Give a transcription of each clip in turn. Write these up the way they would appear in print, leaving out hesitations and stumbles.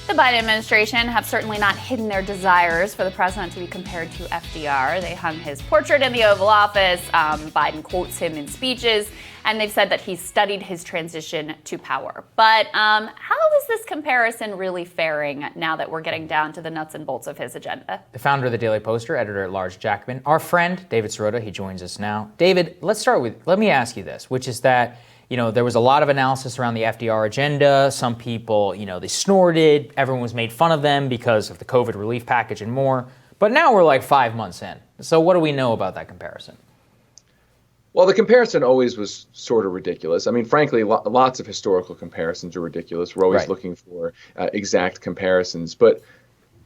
The Biden administration have certainly not hidden their desires for the president to be compared to FDR. They hung his portrait in the Oval Office. Biden quotes him in speeches, and they've said that he studied his transition to power. But how is this comparison really faring now that we're getting down to the nuts and bolts of his agenda? The founder of the Daily Poster, editor-at-large Jackman, our friend David Sirota, he joins us now. David, let me ask you this, which is that there was a lot of analysis around the FDR agenda. Some people, they snorted. Everyone was made fun of them because of the COVID relief package and more. But now we're like 5 months in. So what do we know about that comparison? Well, the comparison always was sort of ridiculous. I mean, frankly, lots of historical comparisons are ridiculous. We're always looking for exact comparisons. But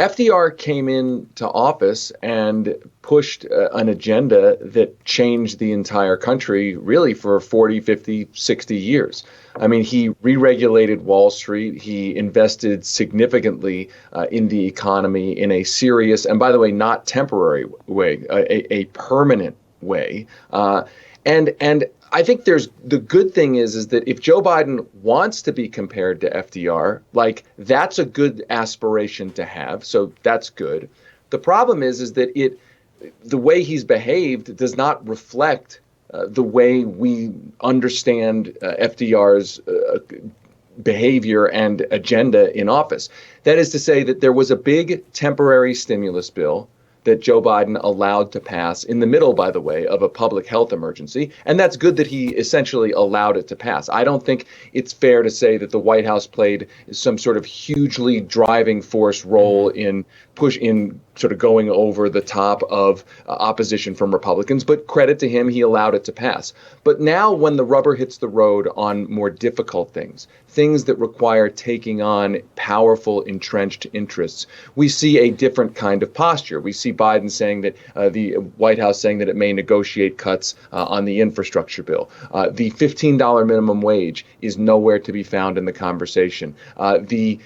FDR came into office and pushed an agenda that changed the entire country really for 40, 50, 60 years. I mean, he re-regulated Wall Street. He invested significantly in the economy in a serious, and by the way, not temporary way, a permanent way. And I think the good thing is that if Joe Biden wants to be compared to FDR, that's a good aspiration to have. So that's good. The problem is that the way he's behaved does not reflect the way we understand FDR's behavior and agenda in office. That is to say that there was a big temporary stimulus bill that Joe Biden allowed to pass in the middle, by the way, of a public health emergency. And that's good that he essentially allowed it to pass. I don't think it's fair to say that the White House played some sort of hugely driving force role in sort of going over the top of opposition from Republicans, but credit to him, he allowed it to pass. But now when the rubber hits the road on more difficult things that require taking on powerful entrenched interests, we see a different kind of posture. We see Biden saying that the White House saying that it may negotiate cuts on the infrastructure bill. The $15 minimum wage is nowhere to be found in the conversation. The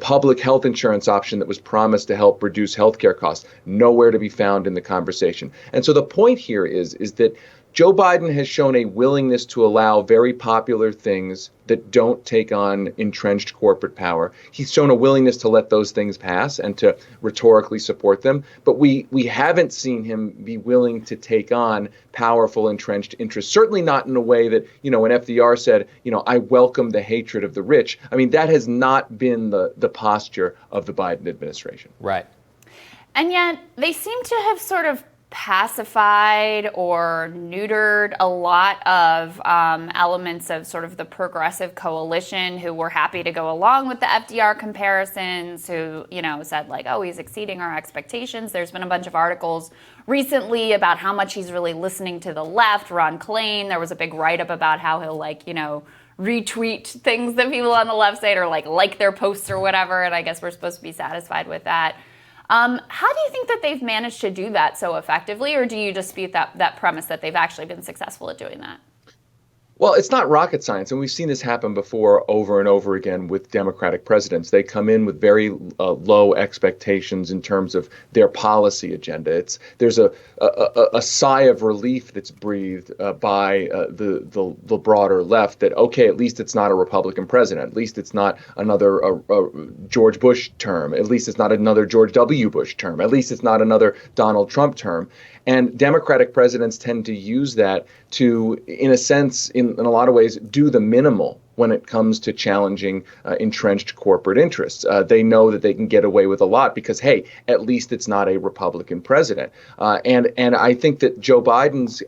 public health insurance option that was promised to help reduce healthcare costs, nowhere to be found in the conversation. And so the point here is that Joe Biden has shown a willingness to allow very popular things that don't take on entrenched corporate power. He's shown a willingness to let those things pass and to rhetorically support them. But we haven't seen him be willing to take on powerful entrenched interests, certainly not in a way that, when FDR said, I welcome the hatred of the rich. I mean, that has not been the posture of the Biden administration. Right. And yet they seem to have sort of pacified or neutered a lot of elements of sort of the progressive coalition who were happy to go along with the FDR comparisons, who, said he's exceeding our expectations. There's been a bunch of articles recently about how much he's really listening to the left. Ron Klain, there was a big write-up about how he'll retweet things that people on the left say or like their posts or whatever. And I guess we're supposed to be satisfied with that. How do you think that they've managed to do that so effectively, or do you dispute that premise that they've actually been successful at doing that? Well, it's not rocket science, and we've seen this happen before over and over again with Democratic presidents. They come in with very low expectations in terms of their policy agenda. There's a sigh of relief that's breathed by the broader left that, okay, at least it's not a Republican president. At least it's not another George Bush term. At least it's not another George W. Bush term. At least it's not another Donald Trump term. And Democratic presidents tend to use that to, in a sense, in a lot of ways, do the minimal when it comes to challenging entrenched corporate interests. They know that they can get away with a lot because, hey, at least it's not a Republican president. And I think that Joe Biden's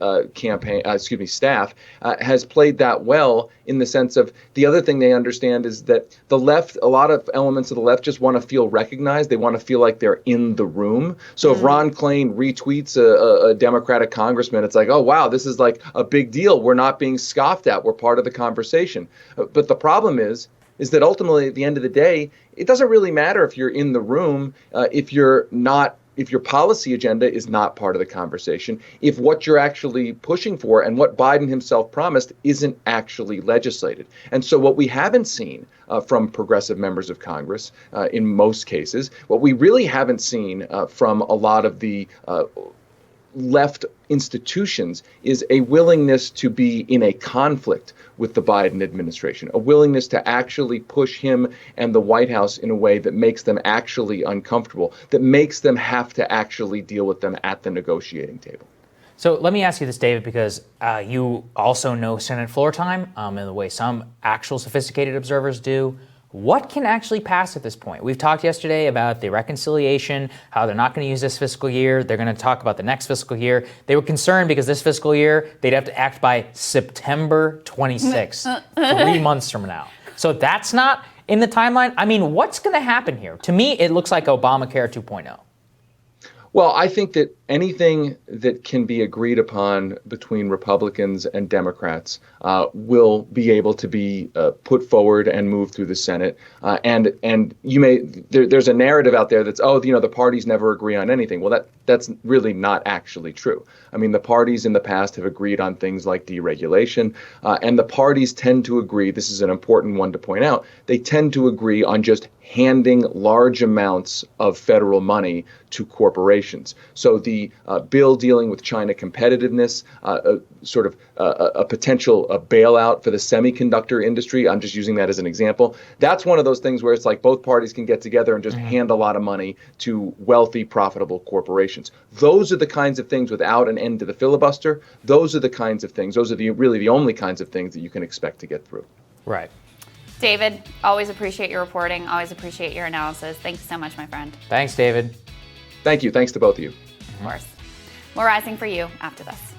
staff has played that well in the sense of the other thing they understand is that the left, a lot of elements of the left just want to feel recognized. They want to feel like they're in the room. So if Ron Klain retweets a Democratic congressman, it's like, oh, wow, this is like a big deal. We're not being scoffed at. We're part of the conversation. But the problem is that ultimately, at the end of the day, it doesn't really matter if you're in the room, if your policy agenda is not part of the conversation, if what you're actually pushing for and what Biden himself promised isn't actually legislated. And so what we haven't seen from progressive members of Congress in most cases, what we really haven't seen from a lot of the left institutions is a willingness to be in a conflict with the Biden administration, a willingness to actually push him and the White House in a way that makes them actually uncomfortable, that makes them have to actually deal with them at the negotiating table. So let me ask you this, David, because you also know Senate floor time in the way some actual sophisticated observers do. What can actually pass at this point? We've talked yesterday about the reconciliation, how they're not going to use this fiscal year. They're going to talk about the next fiscal year. They were concerned because this fiscal year, they'd have to act by September 26th, 3 months from now. So that's not in the timeline. I mean, what's going to happen here? To me, it looks like Obamacare 2.0. Well, I think that anything that can be agreed upon between Republicans and Democrats will be able to be put forward and moved through the Senate. And you may there's a narrative out there that's, the parties never agree on anything. Well, that's really not actually true. I mean, the parties in the past have agreed on things like deregulation, and the parties tend to agree. This is an important one to point out. They tend to agree on just handing large amounts of federal money to corporations. So the bill dealing with China competitiveness, a potential bailout for the semiconductor industry, I'm just using that as an example. That's one of those things where it's like both parties can get together and just hand a lot of money to wealthy, profitable corporations. Those are the kinds of things without an end to the filibuster. Those are the kinds of things. Those are really the only kinds of things that you can expect to get through. Right. David, always appreciate your reporting. Always appreciate your analysis. Thank you so much, my friend. Thanks, David. Thank you. Thanks to both of you. Of course. More Rising for you after this.